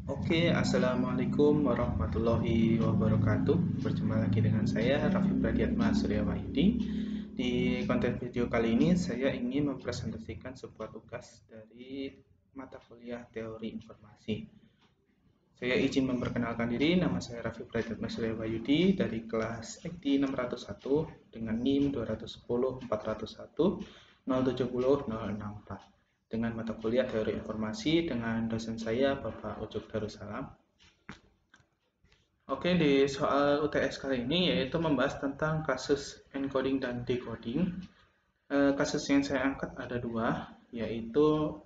Assalamualaikum warahmatullahi wabarakatuh. Berjumpa lagi dengan saya, Raffi Pradiatma Surya Wahyudi. Di konten video kali ini, saya ingin mempresentasikan sebuah tugas dari mata kuliah Teori Informasi. Saya izin memperkenalkan diri, nama saya Raffi Pradiatma Surya Wahyudi dari kelas IT 601 dengan NIM 210 401 070 064 dengan mata kuliah Teori Informasi dengan dosen saya Bapak Ucup Darussalam. Oke, di soal UTS kali ini yaitu membahas tentang kasus encoding dan decoding. Kasus yang saya angkat ada dua, yaitu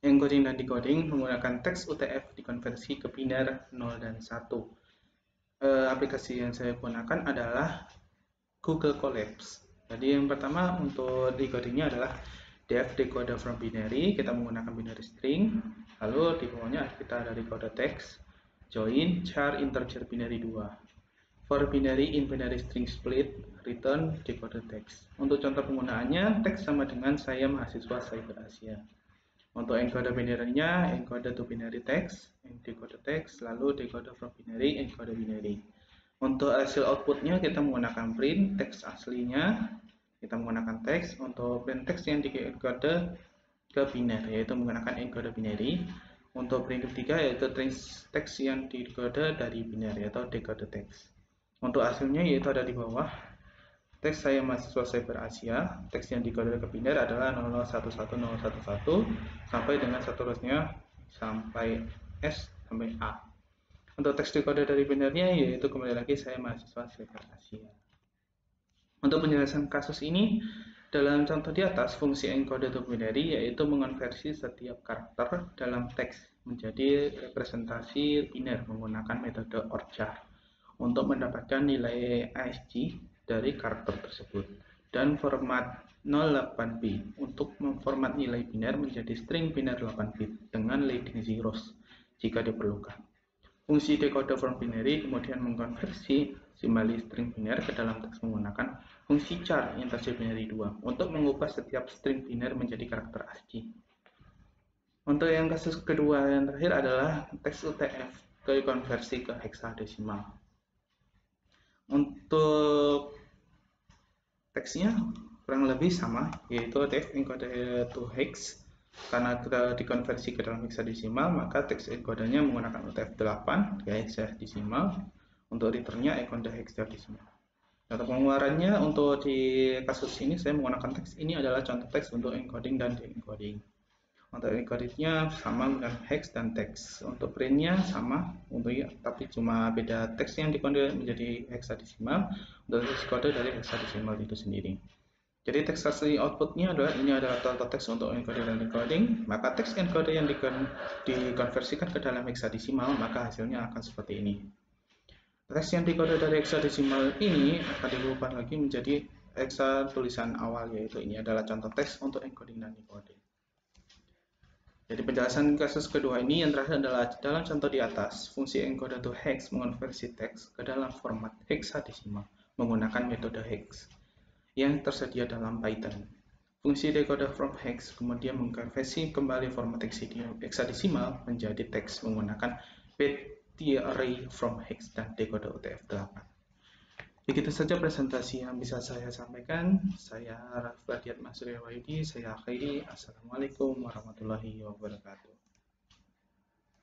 encoding dan decoding menggunakan teks UTF dikonversi ke biner 0 dan 1. Aplikasi yang saya gunakan adalah Google Colabs. Jadi yang pertama untuk decodingnya adalah def decoder from binary, kita menggunakan binary string. Lalu di bawahnya kita ada decoder text, join char integer binary 2. For binary in binary string split, return decoder text. Untuk contoh penggunaannya, teks sama dengan saya mahasiswa Cyber Asia. Untuk encoder binary-nya, encoder to binary text, decoder text, lalu decoder from binary, encoder binary. Untuk hasil outputnya kita menggunakan print teks aslinya, kita menggunakan teks. Untuk print teks yang di-encode ke biner, yaitu menggunakan encoder binary. Untuk print ketiga yaitu teks yang di-decode dari binary atau decoder teks. Untuk hasilnya yaitu ada di bawah. Teks saya mahasiswa Cyber Asia, teks yang dikode ke biner adalah 0011011 sampai dengan seterusnya sampai S sampai A. Untuk teks dekode dari binernya yaitu kembali lagi saya mahasiswa Cyber Asia. Untuk penjelasan kasus ini, dalam contoh di atas, fungsi encoder to binary yaitu mengonversi setiap karakter dalam teks menjadi representasi biner menggunakan metode OR-jar untuk mendapatkan nilai ASCII dari karakter tersebut, dan format 08b untuk memformat nilai biner menjadi string biner 8 bit dengan leading zeros jika diperlukan. Fungsi decoder from binary kemudian mengkonversi simbol string biner ke dalam teks menggunakan fungsi char integer binary 2 untuk mengubah setiap string biner menjadi karakter ASCII. Untuk yang kasus kedua yang terakhir adalah teks UTF dikonversi ke heksadesimal. Untuk teksnya kurang lebih sama, yaitu UTF encoded to hex. Karena kita dikonversi ke dalam heksadesimal, maka teks encodernya menggunakan UTF-8 ke heksadesimal. Untuk returnnya encoder heksadesimal. Untuk pengeluarannya, untuk di kasus ini saya menggunakan teks ini adalah contoh teks untuk encoding dan decoding. Untuk encodingnya sama dengan hex dan teks. Untuk printnya sama, tapi cuma beda teks yang dikode menjadi heksadesimal. Untuk decode dari heksadesimal itu sendiri. Jadi teks asli outputnya adalah contoh teks untuk encoding dan decoding. Maka teks encoder yang dikonversikan ke dalam heksadesimal, maka hasilnya akan seperti ini. Teks yang dikode dari heksadesimal ini akan diubah lagi menjadi heksa tulisan awal, yaitu ini adalah contoh teks untuk encoding dan decoding. Jadi penjelasan kasus kedua ini yang terakhir adalah dalam contoh di atas, fungsi encoder to hex mengonversi teks ke dalam format heksadesimal menggunakan metode hex yang tersedia dalam Python. Fungsi decoder from hex kemudian mengkonversi kembali format heksadesimal menjadi teks menggunakan bit array from hex dan decoder UTF-8. Begitu saja presentasi yang bisa saya sampaikan. Saya Raffi Pradiatma Surya Wahyudi, saya akhiri. Assalamualaikum warahmatullahi wabarakatuh.